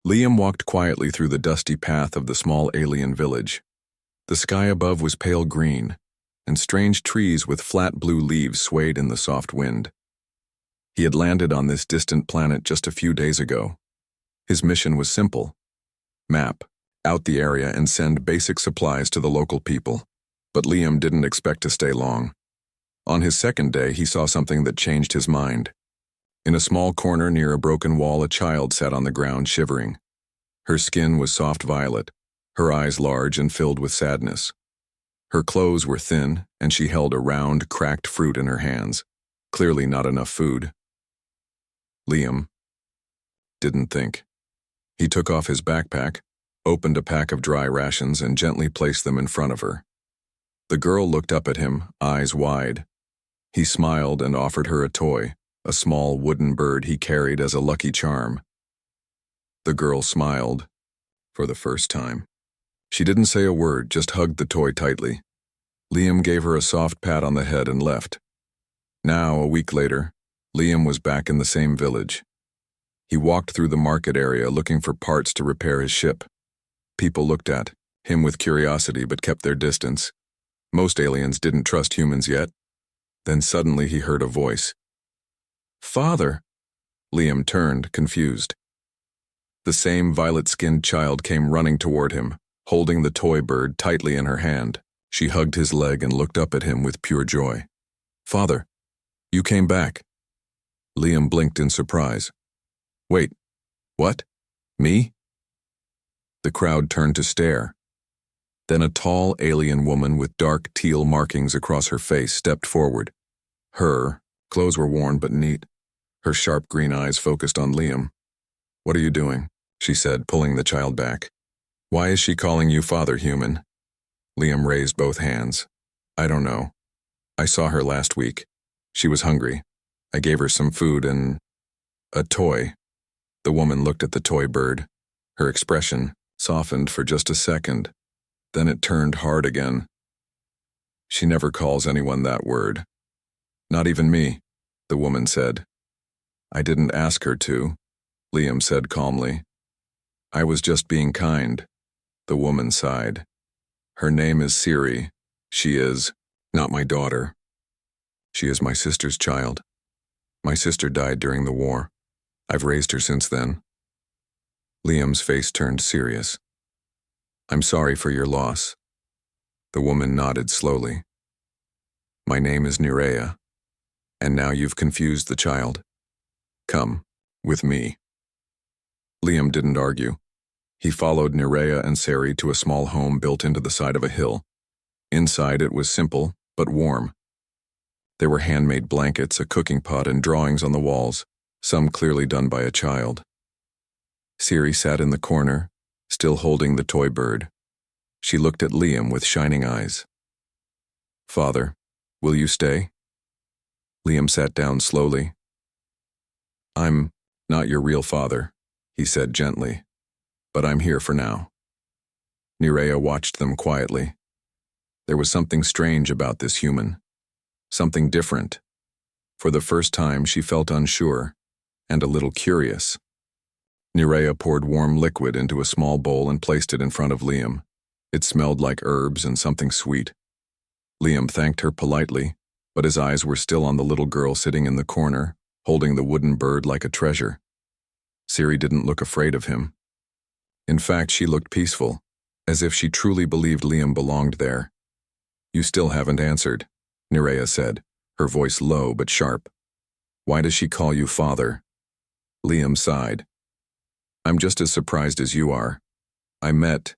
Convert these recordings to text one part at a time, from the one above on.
Liam walked quietly through the dusty path of the small alien village. The sky above was pale green, and strange trees with flat blue leaves swayed in the soft wind. He had landed on this distant planet just a few days ago. His mission was simple: map out the area and send basic supplies to the local people. But Liam didn't expect to stay long. On his second day, he saw something that changed his mind. In a small corner near a broken wall, a child sat on the ground shivering. Her skin was soft violet, her eyes large and filled with sadness. Her clothes were thin, and she held a round, cracked fruit in her hands. Clearly not enough food. Liam didn't think. He took off his backpack, opened a pack of dry rations, and gently placed them in front of her. The girl looked up at him, eyes wide. He smiled and offered her a toy, a small wooden bird he carried as a lucky charm. The girl smiled, for the first time. She didn't say a word, just hugged the toy tightly. Liam gave her a soft pat on the head and left. Now, a week later, Liam was back in the same village. He walked through the market area looking for parts to repair his ship. People looked at him with curiosity but kept their distance. Most aliens didn't trust humans yet. Then suddenly he heard a voice. "Father!" Liam turned, confused. The same violet-skinned child came running toward him, holding the toy bird tightly in her hand. She hugged his leg and looked up at him with pure joy. "Father, you came back." Liam blinked in surprise. "Wait, what? Me?" The crowd turned to stare. Then a tall alien woman with dark teal markings across her face stepped forward. Her clothes were worn but neat. Her sharp green eyes focused on Liam. "What are you doing?" she said, pulling the child back. "Why is she calling you father, human?" Liam raised both hands. "I don't know. I saw her last week. She was hungry. I gave her some food and a toy." The woman looked at the toy bird. Her expression softened for just a second. Then it turned hard again. "She never calls anyone that word." "Not even me," the woman said. "I didn't ask her to," Liam said calmly. "I was just being kind." The woman sighed. "Her name is Siri. She is not my daughter. She is my sister's child. My sister died during the war. I've raised her since then." Liam's face turned serious. "I'm sorry for your loss." The woman nodded slowly. "My name is Nerea, and now you've confused the child. Come, with me." Liam didn't argue. He followed Nerea and Sari to a small home built into the side of a hill. Inside it was simple, but warm. There were handmade blankets, a cooking pot, and drawings on the walls, some clearly done by a child. Siri sat in the corner, still holding the toy bird. She looked at Liam with shining eyes. "Father, will you stay?" Liam sat down slowly. "I'm not your real father," he said gently, "but I'm here for now." Nerea watched them quietly. There was something strange about this human. Something different. For the first time, she felt unsure and a little curious. Nerea poured warm liquid into a small bowl and placed it in front of Liam. It smelled like herbs and something sweet. Liam thanked her politely, but his eyes were still on the little girl sitting in the corner, holding the wooden bird like a treasure. Siri didn't look afraid of him. In fact, she looked peaceful, as if she truly believed Liam belonged there. "You still haven't answered," Nerea said, her voice low but sharp. "Why does she call you father?" Liam sighed. "I'm just as surprised as you are. I met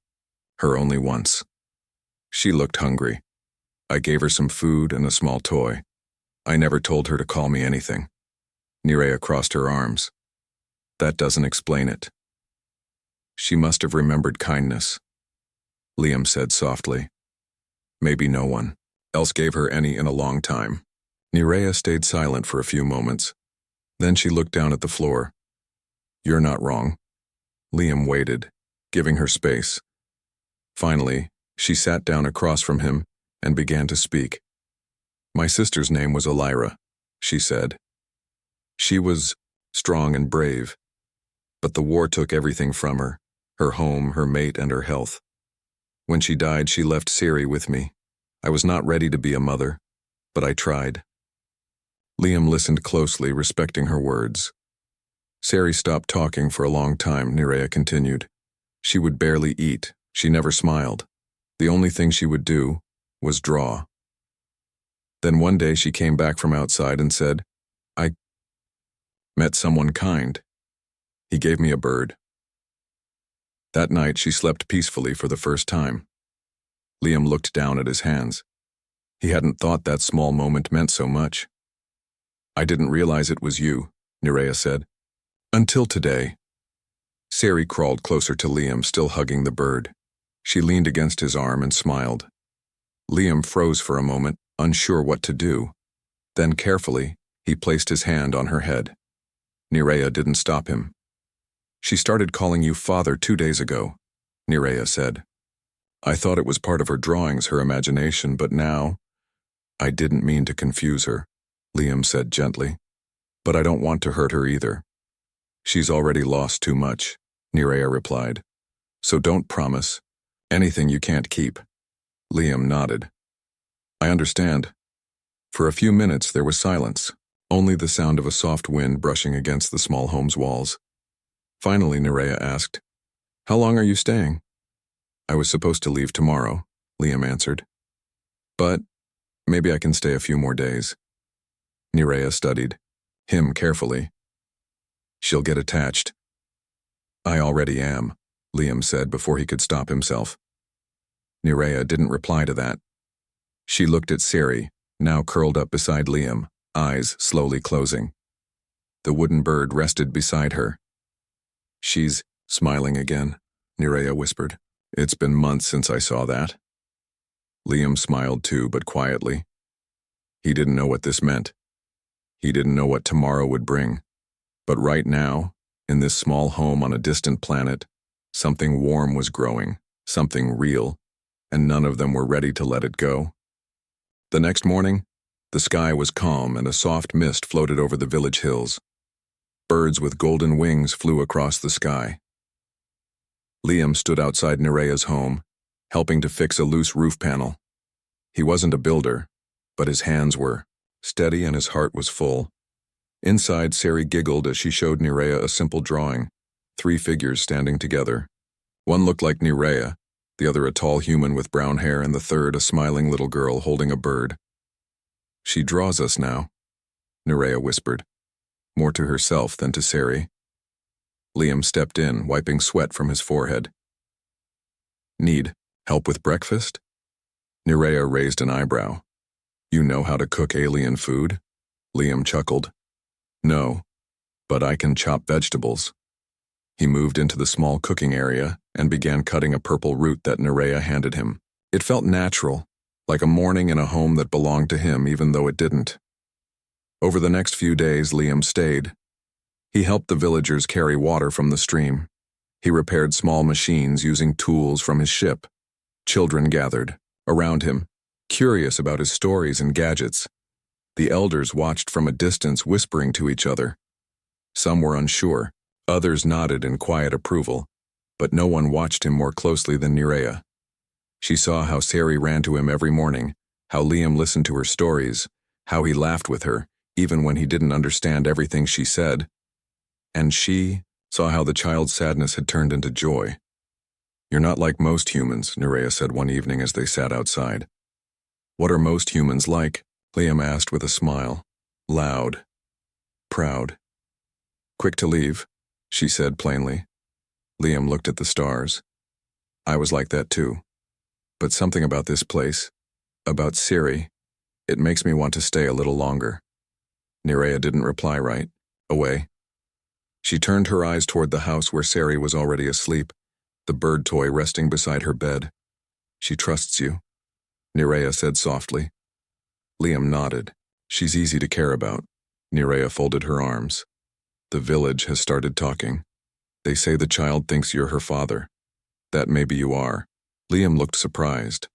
her only once. She looked hungry. I gave her some food and a small toy. I never told her to call me anything." Nerea crossed her arms. "That doesn't explain it." "She must have remembered kindness," Liam said softly. "Maybe no one else gave her any in a long time." Nerea stayed silent for a few moments. Then she looked down at the floor. "You're not wrong." Liam waited, giving her space. Finally, she sat down across from him and began to speak. "My sister's name was Elira," she said. "She was strong and brave. But the war took everything from her, her home, her mate, and her health. When she died, she left Siri with me. I was not ready to be a mother, but I tried. Liam listened closely, respecting her words. Sari stopped talking for a long time, Nerea continued. She would barely eat. She never smiled. The only thing she would do was draw. Then one day she came back from outside and said, I met someone kind. He gave me a bird. That night she slept peacefully for the first time. Liam looked down at his hands. He hadn't thought that small moment meant so much. I didn't realize it was you, Nerea said. Until today. Sari crawled closer to Liam, still hugging the bird. She leaned against his arm and smiled. Liam froze for a moment, unsure what to do. Then carefully, he placed his hand on her head. Nerea didn't stop him. She started calling you father 2 days ago, Nerea said. I thought it was part of her drawings, her imagination, but now… I didn't mean to confuse her, Liam said gently. But I don't want to hurt her either. She's already lost too much, Nerea replied. So don't promise anything you can't keep. Liam nodded. I understand. For a few minutes there was silence, only the sound of a soft wind brushing against the small home's walls. Finally, Nerea asked, How long are you staying? I was supposed to leave tomorrow, Liam answered. But maybe I can stay a few more days. Nerea studied him carefully. She'll get attached. I already am, Liam said before he could stop himself. Nerea didn't reply to that. She looked at Sari, now curled up beside Liam, eyes slowly closing. The wooden bird rested beside her. She's smiling again, Nerea whispered. It's been months since I saw that. Liam smiled too, but quietly. He didn't know what this meant. He didn't know what tomorrow would bring. But right now, in this small home on a distant planet, something warm was growing, something real, and none of them were ready to let it go. The next morning, the sky was calm and a soft mist floated over the village hills. Birds with golden wings flew across the sky. Liam stood outside Nerea's home, helping to fix a loose roof panel. He wasn't a builder, but his hands were steady and his heart was full. Inside, Sari giggled as she showed Nerea a simple drawing, 3 figures standing together. One looked like Nerea, the other a tall human with brown hair, and the third a smiling little girl holding a bird. She draws us now, Nerea whispered, more to herself than to Sari. Liam stepped in, wiping sweat from his forehead. Need help with breakfast? Nerea raised an eyebrow. You know how to cook alien food? Liam chuckled. No, but I can chop vegetables. He moved into the small cooking area and began cutting a purple root that Nerea handed him. It felt natural, like a morning in a home that belonged to him even though it didn't. Over the next few days, Liam stayed. He helped the villagers carry water from the stream. He repaired small machines using tools from his ship. Children gathered around him, curious about his stories and gadgets. The elders watched from a distance, whispering to each other. Some were unsure, others nodded in quiet approval, but no one watched him more closely than Nerea. She saw how Sari ran to him every morning, how Liam listened to her stories, how he laughed with her, even when he didn't understand everything she said. And she saw how the child's sadness had turned into joy. You're not like most humans, Nerea said one evening as they sat outside. What are most humans like? Liam asked with a smile. Loud. Proud. Quick to leave, she said plainly. Liam looked at the stars. I was like that too. But something about this place, about Sari, it makes me want to stay a little longer. Nerea didn't reply right away. She turned her eyes toward the house where Sari was already asleep, the bird toy resting beside her bed. She trusts you, Nerea said softly. Liam nodded. She's easy to care about. Nerea folded her arms. The village has started talking. They say the child thinks you're her father. That maybe you are. Liam looked surprised.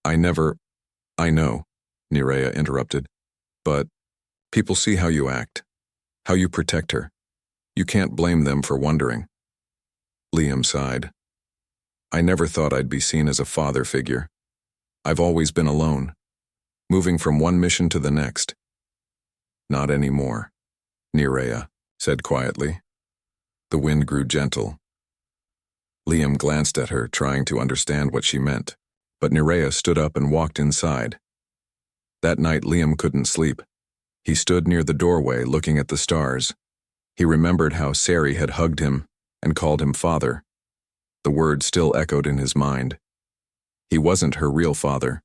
I know, Nerea interrupted. But people see how you act, how you protect her. You can't blame them for wondering. Liam sighed. I never thought I'd be seen as a father figure. I've always been alone, moving from one mission to the next. Not anymore, Nerea said quietly. The wind grew gentle. Liam glanced at her, trying to understand what she meant, but Nerea stood up and walked inside. That night Liam couldn't sleep. He stood near the doorway looking at the stars. He remembered how Sari had hugged him and called him father. The word still echoed in his mind. He wasn't her real father,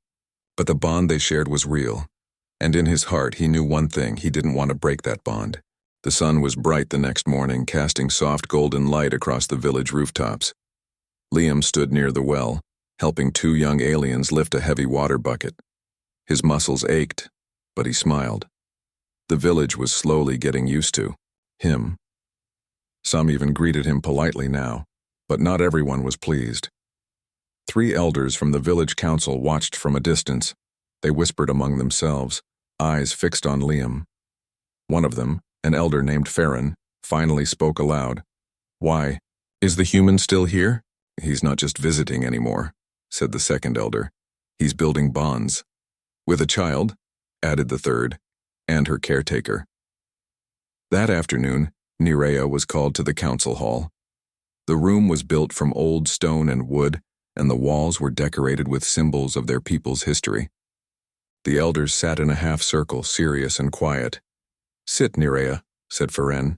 but the bond they shared was real, and in his heart he knew one thing: he didn't want to break that bond. The sun was bright the next morning, casting soft golden light across the village rooftops. Liam stood near the well, helping two young aliens lift a heavy water bucket. His muscles ached, but he smiled. The village was slowly getting used to him. Some even greeted him politely now, but not everyone was pleased. 3 elders from the village council watched from a distance. They whispered among themselves, eyes fixed on Liam. One of them, an elder named Farron, finally spoke aloud. Why, is the human still here? He's not just visiting anymore, said the second elder. He's building bonds. With a child, added the third, and her caretaker. That afternoon, Nerea was called to the council hall. The room was built from old stone and wood, and the walls were decorated with symbols of their people's history. The elders sat in a half-circle, serious and quiet. Sit, Nerea, said Farron.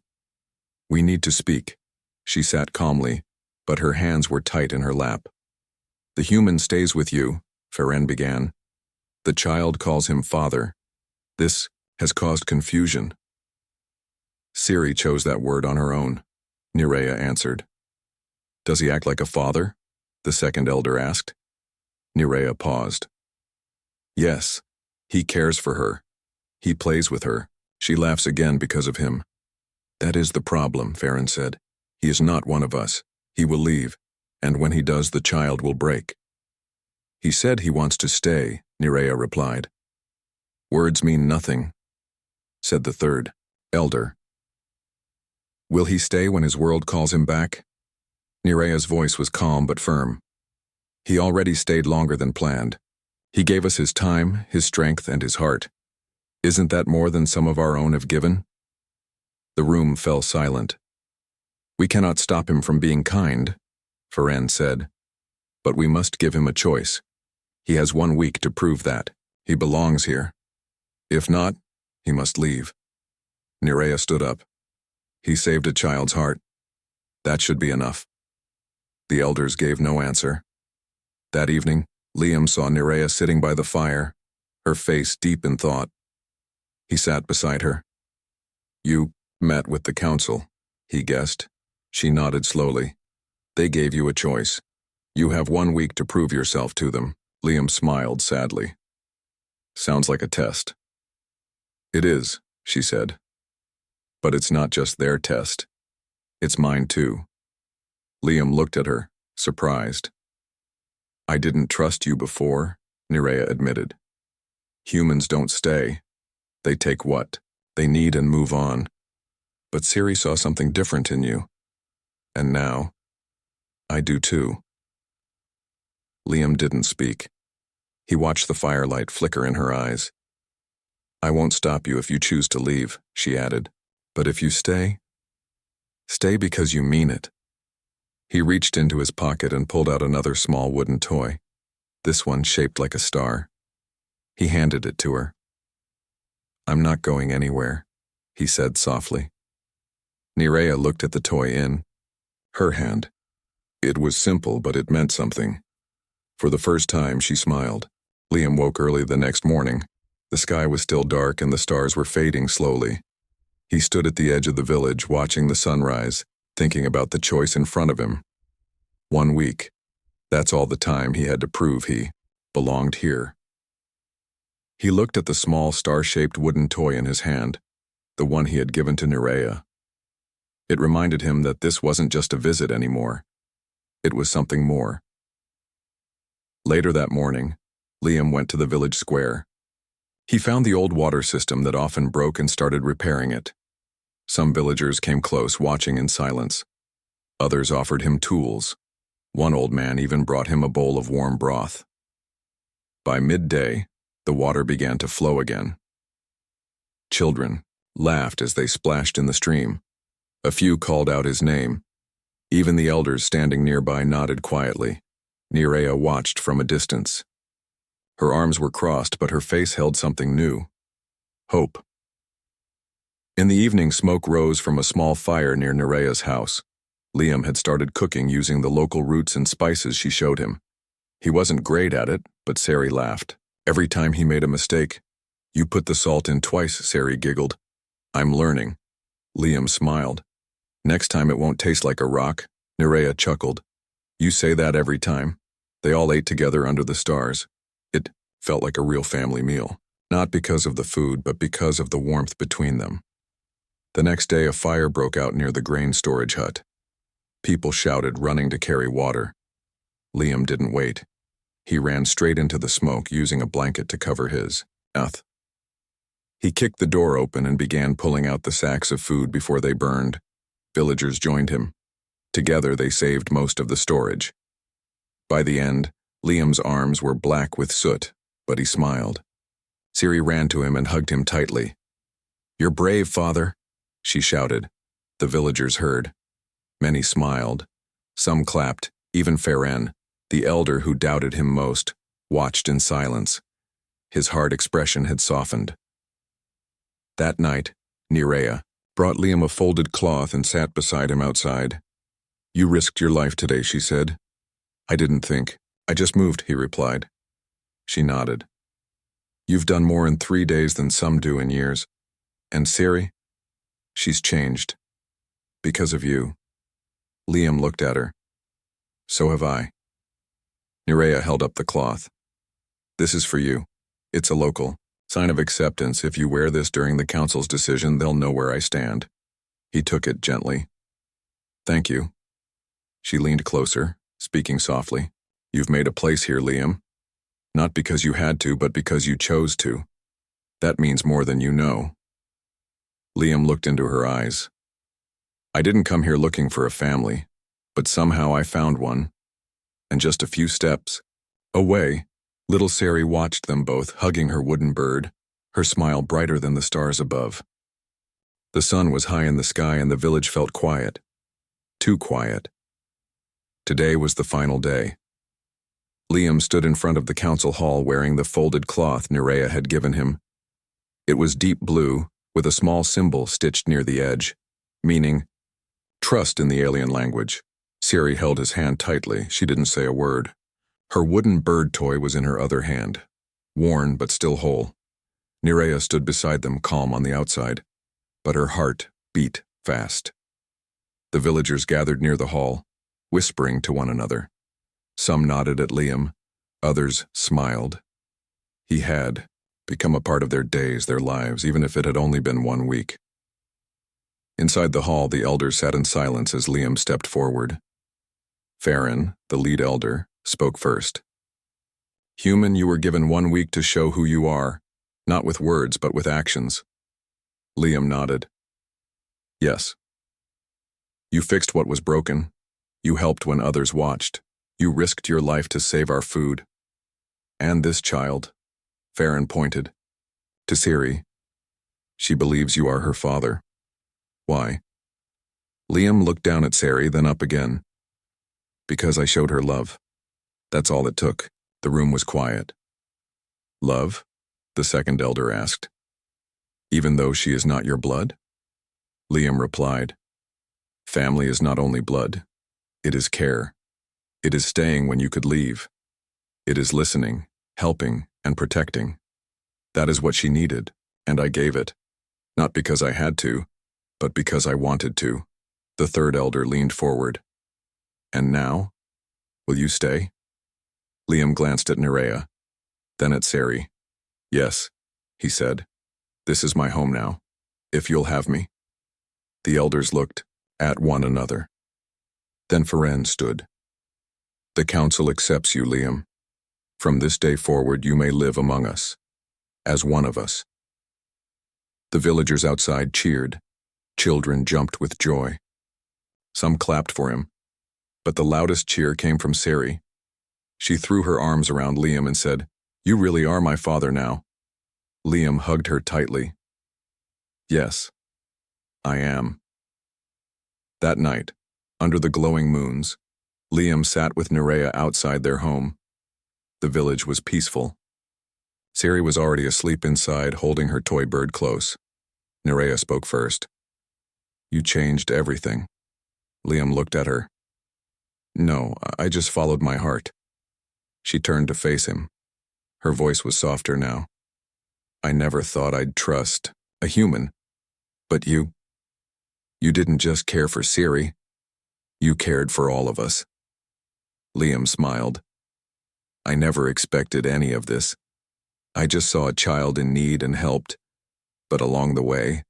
We need to speak. She sat calmly, but her hands were tight in her lap. The human stays with you, Farron began. The child calls him father. This has caused confusion. Siri chose that word on her own, Nerea answered. Does he act like a father? The second elder asked. Nerea paused. Yes, he cares for her. He plays with her. She laughs again because of him. That is the problem, Farron said. He is not one of us. He will leave, and when he does, the child will break. He said he wants to stay, Nerea replied. Words mean nothing, said the third elder. Will he stay when his world calls him back? Nerea's voice was calm but firm. He already stayed longer than planned. He gave us his time, his strength, and his heart. Isn't that more than some of our own have given? The room fell silent. We cannot stop him from being kind, Farron said, but we must give him a choice. He has 1 week to prove that he belongs here. If not, he must leave. Nerea stood up. He saved a child's heart. That should be enough. The elders gave no answer. That evening, Liam saw Nerea sitting by the fire, her face deep in thought. He sat beside her. You met with the council, he guessed. She nodded slowly. They gave you a choice. You have 1 week to prove yourself to them. Liam smiled sadly. Sounds like a test. It is, she said. But it's not just their test. It's mine too. Liam looked at her, surprised. I didn't trust you before, Nerea admitted. Humans don't stay. They take what they need and move on. But Siri saw something different in you. And now, I do too. Liam didn't speak. He watched the firelight flicker in her eyes. I won't stop you if you choose to leave, she added. But if you stay because you mean it. He reached into his pocket and pulled out another small wooden toy, this one shaped like a star. He handed it to her. I'm not going anywhere, he said softly. Nerea looked at the toy in her hand. It was simple, but it meant something. For the first time, she smiled. Liam woke early the next morning. The sky was still dark and the stars were fading slowly. He stood at the edge of the village, watching the sunrise, thinking about the choice in front of him. 1 week. That's all the time he had to prove he belonged here. He looked at the small star-shaped wooden toy in his hand, the one he had given to Nerea. It reminded him that this wasn't just a visit anymore. It was something more. Later that morning, Liam went to the village square. He found the old water system that often broke and started repairing it. Some villagers came close, watching in silence. Others offered him tools. One old man even brought him a bowl of warm broth. By midday, the water began to flow again. Children laughed as they splashed in the stream. A few called out his name. Even the elders standing nearby nodded quietly. Nerea watched from a distance. Her arms were crossed, but her face held something new. Hope. In the evening, smoke rose from a small fire near Nerea's house. Liam had started cooking using the local roots and spices she showed him. He wasn't great at it, but Sari laughed. Every time he made a mistake, "You put the salt in twice," Sari giggled. "I'm learning." Liam smiled. "Next time it won't taste like a rock," Nerea chuckled. "You say that every time." They all ate together under the stars. It felt like a real family meal, not because of the food, but because of the warmth between them. The next day, a fire broke out near the grain storage hut. People shouted, running to carry water. Liam didn't wait. He ran straight into the smoke, using a blanket to cover his mouth. He kicked the door open and began pulling out the sacks of food before they burned. Villagers joined him. Together, they saved most of the storage. By the end, Liam's arms were black with soot, but he smiled. Sari ran to him and hugged him tightly. "You're brave, father," she shouted. The villagers heard. Many smiled. Some clapped. Even Feren, the elder who doubted him most, watched in silence. His hard expression had softened. That night, Nerea brought Liam a folded cloth and sat beside him outside. "You risked your life today," she said. "I didn't think. I just moved," he replied. She nodded. "You've done more in 3 days than some do in years. And Sari? She's changed. Because of you." Liam looked at her. "So have I." Nerea held up the cloth. "This is for you. It's a local sign of acceptance. If you wear this during the council's decision, they'll know where I stand." He took it gently. "Thank you." She leaned closer, speaking softly. "You've made a place here, Liam. Not because you had to, but because you chose to. That means more than you know." Liam looked into her eyes. "I didn't come here looking for a family, but somehow I found one." And just a few steps away, little Sari watched them both, hugging her wooden bird, her smile brighter than the stars above. The sun was high in the sky and the village felt quiet. Too quiet. Today was the final day. Liam stood in front of the council hall wearing the folded cloth Nerea had given him. It was deep blue, with a small symbol stitched near the edge, meaning trust in the alien language. Sari held his hand tightly. She didn't say a word. Her wooden bird toy was in her other hand, worn but still whole. Nerea stood beside them, calm on the outside, but her heart beat fast. The villagers gathered near the hall, whispering to one another. Some nodded at Liam, others smiled. He had become a part of their days, their lives, even if it had only been 1 week. Inside the hall, the elders sat in silence as Liam stepped forward. Feren, the lead elder, spoke first. "Human, you were given 1 week to show who you are, not with words, but with actions." Liam nodded. "Yes. You fixed what was broken. You helped when others watched. You risked your life to save our food. And this child," Feren pointed, "to Sari. She believes you are her father." "Why?" Liam looked down at Sari, then up again. "Because I showed her love. That's all it took." The room was quiet. "Love?" the second elder asked. "Even though she is not your blood?" Liam replied, "Family is not only blood. It is care. It is staying when you could leave. It is listening, helping, and protecting. That is what she needed, and I gave it. Not because I had to, but because I wanted to." The third elder leaned forward. "And now? Will you stay?" Liam glanced at Nerea, then at Sari. "Yes," he said. "This is my home now, if you'll have me." The elders looked at one another. Then Feren stood. "The council accepts you, Liam. From this day forward, you may live among us, as one of us." The villagers outside cheered. Children jumped with joy. Some clapped for him, but the loudest cheer came from Sari. She threw her arms around Liam and said, "You really are my father now." Liam hugged her tightly. "Yes, I am." That night, under the glowing moons, Liam sat with Nerea outside their home. The village was peaceful. Sari was already asleep inside, holding her toy bird close. Nerea spoke first. "You changed everything." Liam looked at her. "No, I just followed my heart." She turned to face him. Her voice was softer now. "I never thought I'd trust a human. But you didn't just care for Sari. You cared for all of us." Liam smiled. "I never expected any of this. I just saw a child in need and helped. But along the way,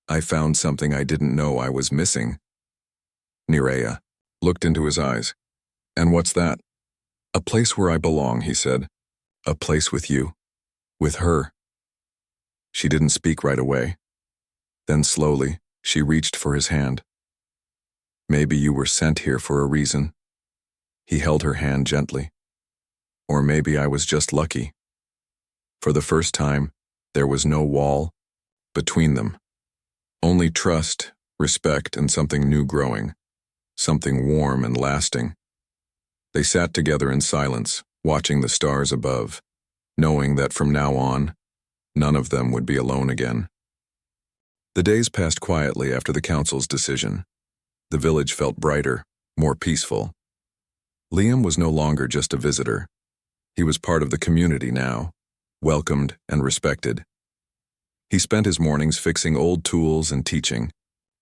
I found something I didn't know I was missing." Nerea looked into his eyes. "And what's that?" "A place where I belong," he said. "A place with you. With her." She didn't speak right away. Then slowly, she reached for his hand. "Maybe you were sent here for a reason." He held her hand gently. "Or maybe I was just lucky." For the first time, there was no wall between them. Only trust, respect, and something new growing. Something warm and lasting. They sat together in silence, watching the stars above, knowing that from now on, none of them would be alone again. The days passed quietly after the council's decision. The village felt brighter, more peaceful. Liam was no longer just a visitor. He was part of the community now, welcomed and respected. He spent his mornings fixing old tools and teaching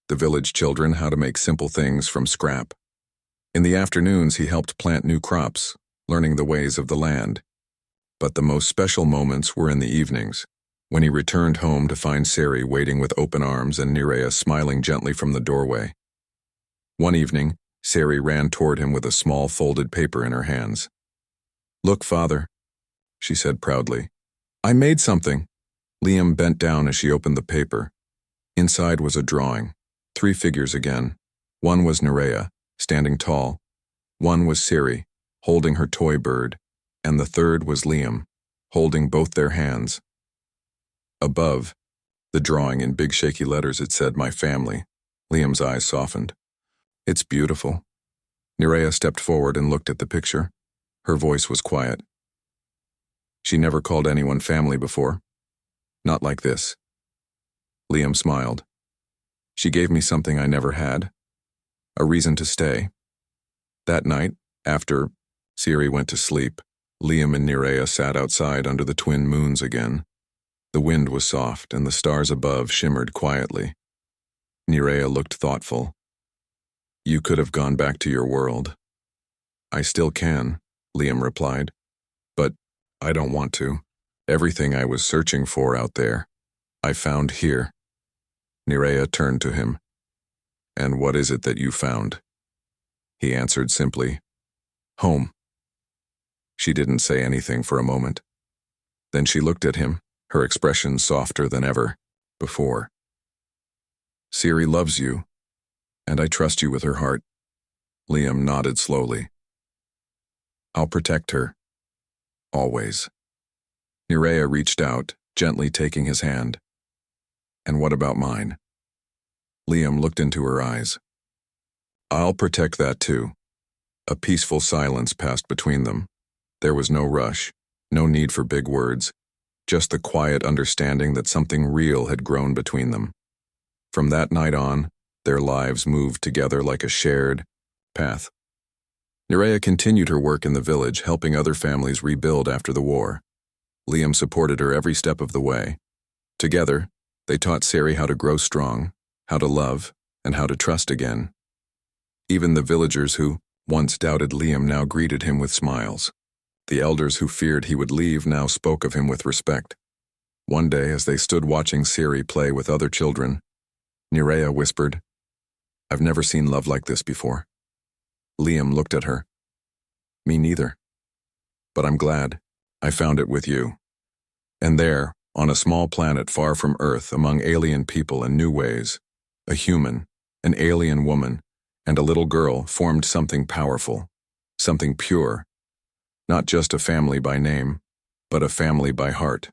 the village children how to make simple things from scrap. In the afternoons, he helped plant new crops, learning the ways of the land. But the most special moments were in the evenings, when he returned home to find Sari waiting with open arms and Nerea smiling gently from the doorway. One evening, Sari ran toward him with a small folded paper in her hands. "Look, father," she said proudly. "I made something." Liam bent down as she opened the paper. Inside was a drawing, 3 figures again. One was Nerea, standing tall. One was Sari, holding her toy bird, and the third was Liam, holding both their hands. Above, the drawing in big shaky letters, it said, "My family." Liam's eyes softened. "It's beautiful." Nerea stepped forward and looked at the picture. Her voice was quiet. She never called anyone family before. Not like this. Liam smiled. "She gave me something I never had. A reason to stay." That night, after Sari went to sleep, Liam and Nerea sat outside under the twin moons again. The wind was soft and the stars above shimmered quietly. Nerea looked thoughtful. "You could have gone back to your world." "I still can," Liam replied. "But I don't want to. Everything I was searching for out there, I found here." Nerea turned to him. "And what is it that you found?" He answered simply, "Home." She didn't say anything for a moment. Then she looked at him, her expression softer than ever before. "Sari loves you, and I trust you with her heart." Liam nodded slowly. "I'll protect her. Always." Nerea reached out, gently taking his hand. "And what about mine?" Liam looked into her eyes. "I'll protect that too." A peaceful silence passed between them. There was no rush, no need for big words, just the quiet understanding that something real had grown between them. From that night on, their lives moved together like a shared path. Nerea continued her work in the village, helping other families rebuild after the war. Liam supported her every step of the way. Together, they taught Sari how to grow strong, how to love, and how to trust again. Even the villagers who once doubted Liam now greeted him with smiles. The elders who feared he would leave now spoke of him with respect. One day, as they stood watching Sari play with other children, Nerea whispered, "I've never seen love like this before." Liam looked at her. "Me neither. But I'm glad I found it with you." And there, on a small planet far from Earth, among alien people and new ways, A human, an alien woman, and a little girl formed something powerful, something pure, not just a family by name, but a family by heart.